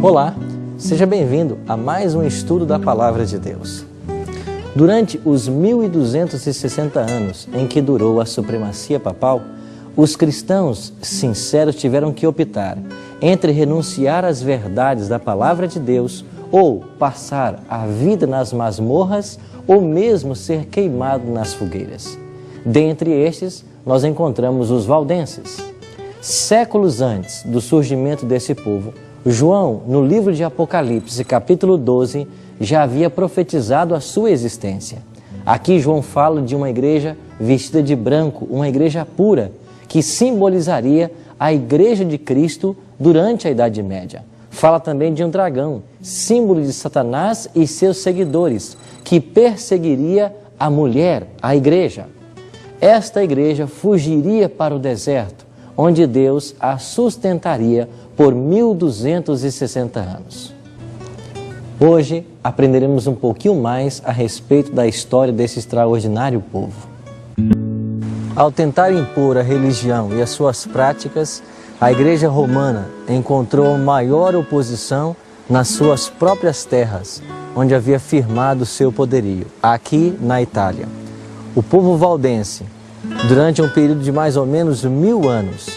Olá, seja bem-vindo a mais um estudo da Palavra de Deus. Durante os 1260 anos em que durou a supremacia papal, os cristãos sinceros tiveram que optar entre renunciar às verdades da Palavra de Deus ou passar a vida nas masmorras ou mesmo ser queimado nas fogueiras. Dentre estes, nós encontramos os valdenses. Séculos antes do surgimento desse povo, João, no livro de Apocalipse, capítulo 12, já havia profetizado a sua existência. Aqui João fala de uma igreja vestida de branco, uma igreja pura, que simbolizaria a igreja de Cristo durante a Idade Média. Fala também de um dragão, símbolo de Satanás e seus seguidores, que perseguiria a mulher, a igreja. Esta igreja fugiria para o deserto, onde Deus a sustentaria por 1260 anos. Hoje aprenderemos um pouquinho mais a respeito da história desse extraordinário povo. Ao tentar impor a religião e as suas práticas, a Igreja Romana encontrou maior oposição nas suas próprias terras, onde havia firmado seu poderio, aqui na Itália. O povo valdense, durante um período de mais ou menos 1000 anos,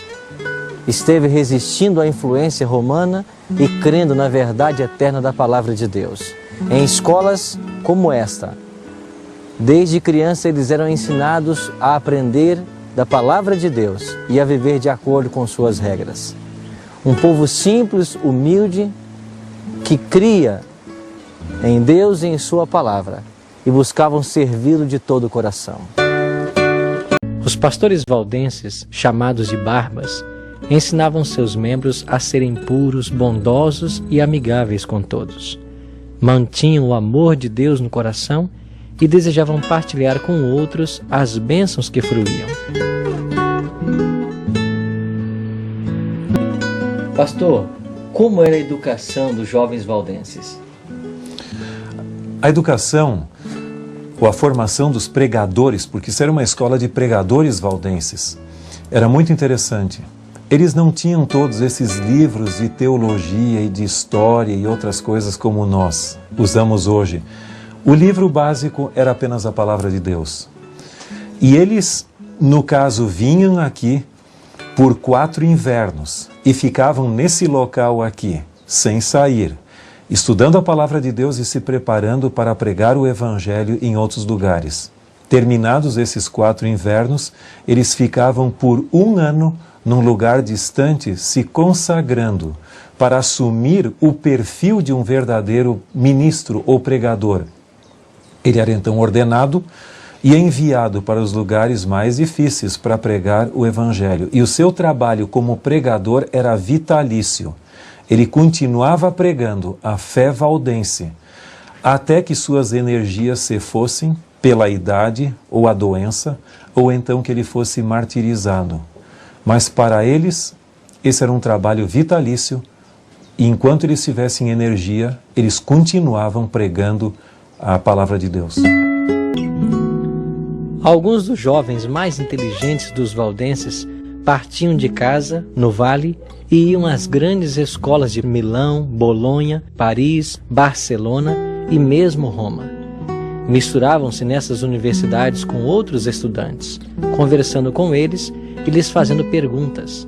esteve resistindo à influência romana e crendo na verdade eterna da Palavra de Deus. Em escolas como esta, desde criança eles eram ensinados a aprender da Palavra de Deus e a viver de acordo com suas regras. Um povo simples, humilde, que cria em Deus e em sua Palavra e buscavam servi-lo de todo o coração. Os pastores valdenses, chamados de barbas, ensinavam seus membros a serem puros, bondosos e amigáveis com todos. Mantinham o amor de Deus no coração e desejavam partilhar com outros as bênçãos que fruíam. Pastor, como era a educação dos jovens valdenses? A educação, ou a formação dos pregadores, porque isso era uma escola de pregadores valdenses, era muito interessante. Eles não tinham todos esses livros de teologia e de história e outras coisas como nós usamos hoje. O livro básico era apenas a Palavra de Deus. E eles, no caso, vinham aqui por 4 invernos e ficavam nesse local aqui, sem sair, estudando a Palavra de Deus e se preparando para pregar o Evangelho em outros lugares. Terminados esses 4 invernos, eles ficavam por 1 ano num lugar distante, se consagrando para assumir o perfil de um verdadeiro ministro ou pregador. Ele era então ordenado e enviado para os lugares mais difíceis para pregar o Evangelho. E o seu trabalho como pregador era vitalício. Ele continuava pregando a fé valdense, até que suas energias se fossem pela idade ou a doença, ou então que ele fosse martirizado. Mas para eles, esse era um trabalho vitalício, e enquanto eles tivessem energia, eles continuavam pregando a Palavra de Deus. Alguns dos jovens mais inteligentes dos valdenses partiam de casa, no vale, e iam às grandes escolas de Milão, Bolonha, Paris, Barcelona e mesmo Roma. Misturavam-se nessas universidades com outros estudantes, conversando com eles e lhes fazendo perguntas.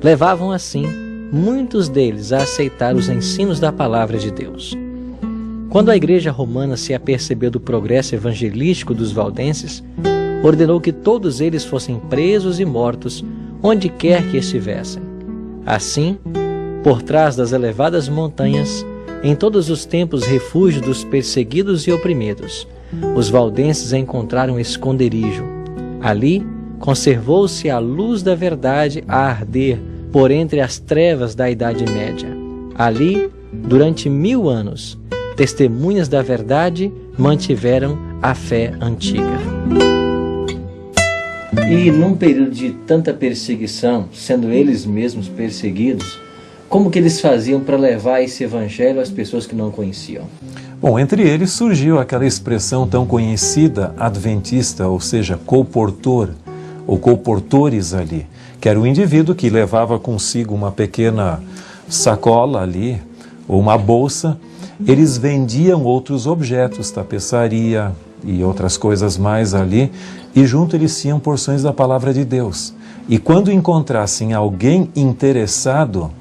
Levavam assim muitos deles a aceitar os ensinos da Palavra de Deus. Quando a Igreja Romana se apercebeu do progresso evangelístico dos valdenses, ordenou que todos eles fossem presos e mortos onde quer que estivessem. Assim, por trás das elevadas montanhas, em todos os tempos refúgio dos perseguidos e oprimidos, os valdenses encontraram esconderijo. Ali, conservou-se a luz da verdade a arder por entre as trevas da Idade Média. Ali, durante 1000 anos, testemunhas da verdade mantiveram a fé antiga. E num período de tanta perseguição, sendo eles mesmos perseguidos, como que eles faziam para levar esse evangelho às pessoas que não conheciam? Bom, entre eles surgiu aquela expressão tão conhecida, adventista, ou seja, colportor, ou colportores ali, que era o indivíduo que levava consigo uma pequena sacola ali, ou uma bolsa, eles vendiam outros objetos, tapeçaria e outras coisas mais ali, e junto eles tinham porções da palavra de Deus. E quando encontrassem alguém interessado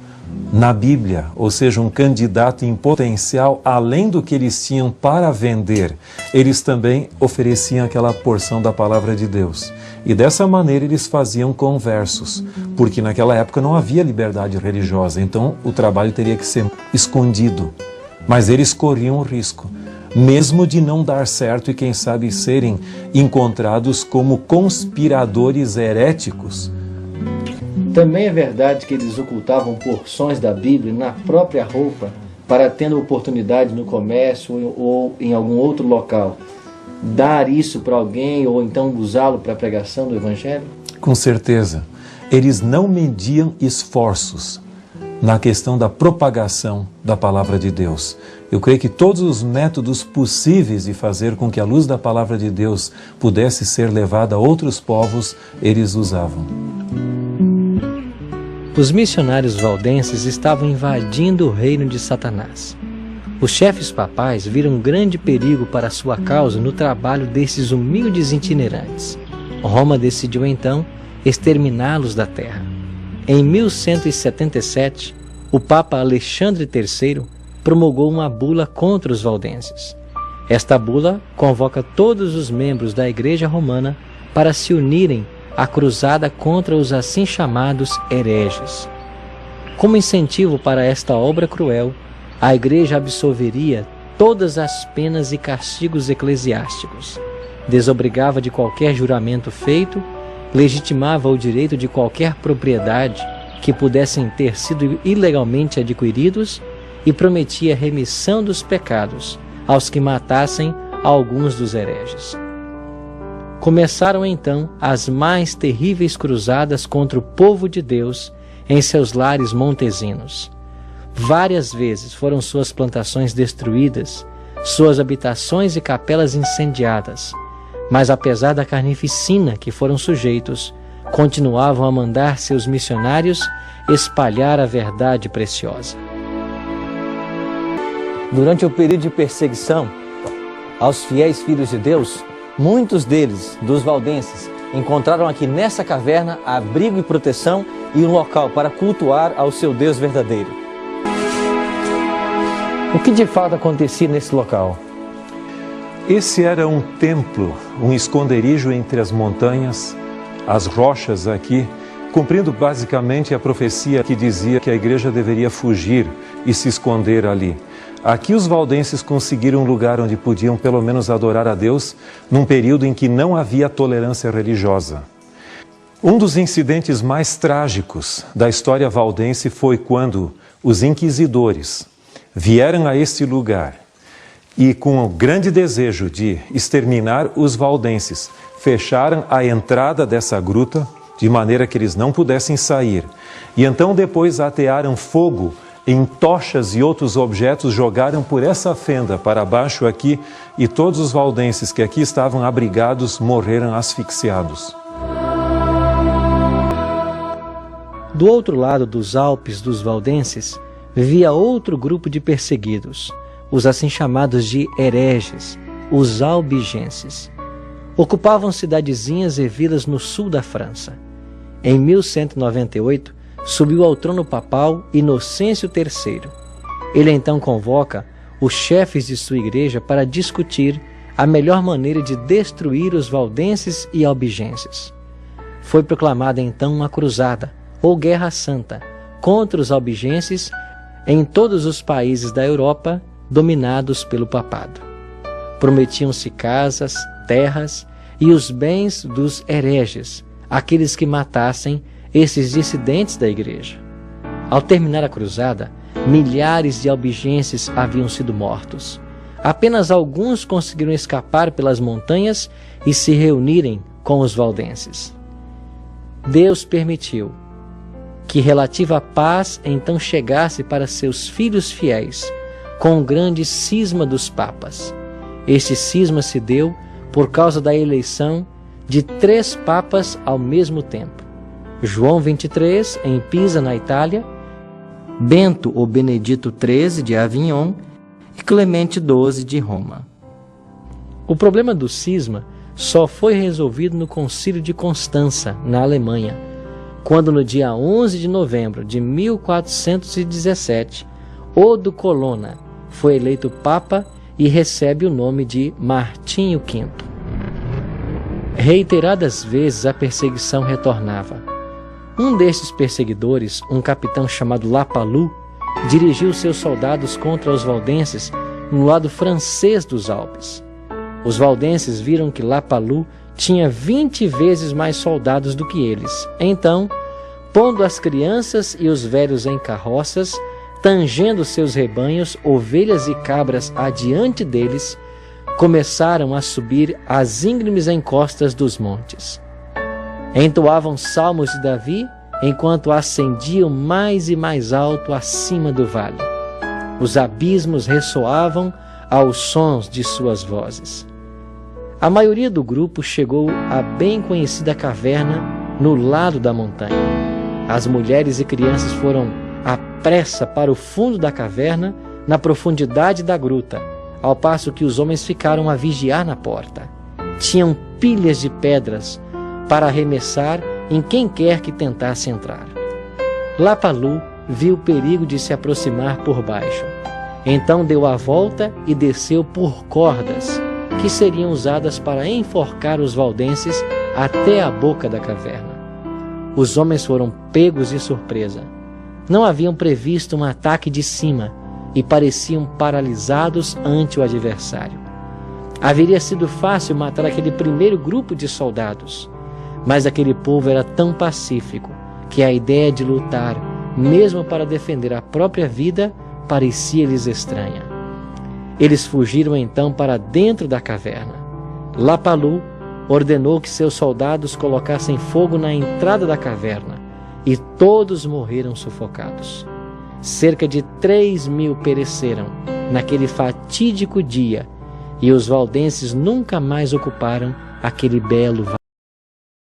na Bíblia, ou seja, um candidato em potencial, além do que eles tinham para vender, eles também ofereciam aquela porção da palavra de Deus. E dessa maneira eles faziam conversos, porque naquela época não havia liberdade religiosa, então o trabalho teria que ser escondido. Mas eles corriam o risco, mesmo de não dar certo e quem sabe serem encontrados como conspiradores heréticos. Também é verdade que eles ocultavam porções da Bíblia na própria roupa para, tendo oportunidade no comércio ou em algum outro local, dar isso para alguém ou então usá-lo para a pregação do Evangelho? Com certeza. Eles não mediam esforços na questão da propagação da palavra de Deus. Eu creio que todos os métodos possíveis de fazer com que a luz da palavra de Deus pudesse ser levada a outros povos, eles usavam. Os missionários valdenses estavam invadindo o reino de Satanás. Os chefes papais viram um grande perigo para a sua causa no trabalho desses humildes itinerantes. Roma decidiu então exterminá-los da terra. Em 1177, o Papa Alexandre III promulgou uma bula contra os valdenses. Esta bula convoca todos os membros da Igreja Romana para se unirem à cruzada contra os assim chamados hereges. Como incentivo para esta obra cruel, a Igreja absolveria todas as penas e castigos eclesiásticos, desobrigava de qualquer juramento feito, legitimava o direito de qualquer propriedade que pudessem ter sido ilegalmente adquiridos e prometia remissão dos pecados aos que matassem alguns dos hereges. Começaram então as mais terríveis cruzadas contra o povo de Deus em seus lares montesinos. Várias vezes foram suas plantações destruídas, suas habitações e capelas incendiadas, mas apesar da carnificina que foram sujeitos, continuavam a mandar seus missionários espalhar a verdade preciosa. Durante o período de perseguição aos fiéis filhos de Deus, muitos deles, dos valdenses, encontraram aqui nessa caverna abrigo e proteção e um local para cultuar ao seu Deus verdadeiro. O que de fato acontecia nesse local? Esse era um templo, um esconderijo entre as montanhas, as rochas aqui, cumprindo basicamente a profecia que dizia que a igreja deveria fugir e se esconder ali. Aqui os valdenses conseguiram um lugar onde podiam pelo menos adorar a Deus num período em que não havia tolerância religiosa. Um dos incidentes mais trágicos da história valdense foi quando os inquisidores vieram a este lugar e, com o grande desejo de exterminar os valdenses, fecharam a entrada dessa gruta de maneira que eles não pudessem sair. E então depois atearam fogo em tochas e outros objetos, jogaram por essa fenda para baixo aqui, e todos os valdenses que aqui estavam abrigados morreram asfixiados. Do outro lado dos Alpes dos valdenses, vivia outro grupo de perseguidos, os assim chamados de hereges, os albigenses. Ocupavam cidadezinhas e vilas no sul da França. Em 1198, subiu ao trono papal Inocêncio III. Ele então convoca os chefes de sua igreja para discutir a melhor maneira de destruir os valdenses e albigenses. Foi proclamada então uma cruzada, ou Guerra Santa, contra os albigenses em todos os países da Europa dominados pelo papado. Prometiam-se casas, terras e os bens dos hereges, aqueles que matassem esses dissidentes da igreja. Ao terminar a cruzada, milhares de albigenses haviam sido mortos. Apenas alguns conseguiram escapar pelas montanhas e se reunirem com os valdenses. Deus permitiu que relativa paz então chegasse para seus filhos fiéis, com o grande cisma dos papas. Este cisma se deu por causa da eleição de 3 papas ao mesmo tempo: João XXIII, em Pisa, na Itália, Bento ou Benedito XIII de Avignon e Clemente XII de Roma. O problema do cisma só foi resolvido no Concílio de Constança, na Alemanha, quando no dia 11 de novembro de 1417, Odo Colonna foi eleito Papa e recebe o nome de Martinho V. Reiteradas vezes a perseguição retornava. Um destes perseguidores, um capitão chamado Lapalus, dirigiu seus soldados contra os valdenses no lado francês dos Alpes. Os valdenses viram que Lapalus tinha 20 vezes mais soldados do que eles. Então, pondo as crianças e os velhos em carroças, tangendo seus rebanhos, ovelhas e cabras adiante deles, começaram a subir as íngremes encostas dos montes. Entoavam salmos de Davi, enquanto ascendiam mais e mais alto acima do vale. Os abismos ressoavam aos sons de suas vozes. A maioria do grupo chegou à bem conhecida caverna no lado da montanha. As mulheres e crianças foram à pressa para o fundo da caverna, na profundidade da gruta, ao passo que os homens ficaram a vigiar na porta. Tinham pilhas de pedras para arremessar em quem quer que tentasse entrar. Lapalus viu o perigo de se aproximar por baixo. Então deu a volta e desceu por cordas, que seriam usadas para enforcar os valdenses até a boca da caverna. Os homens foram pegos de surpresa. Não haviam previsto um ataque de cima e pareciam paralisados ante o adversário. Haveria sido fácil matar aquele primeiro grupo de soldados, mas aquele povo era tão pacífico que a ideia de lutar, mesmo para defender a própria vida, parecia-lhes estranha. Eles fugiram então para dentro da caverna. Lapalus ordenou que seus soldados colocassem fogo na entrada da caverna e todos morreram sufocados. Cerca de 3.000 pereceram naquele fatídico dia e os valdenses nunca mais ocuparam aquele belo vale.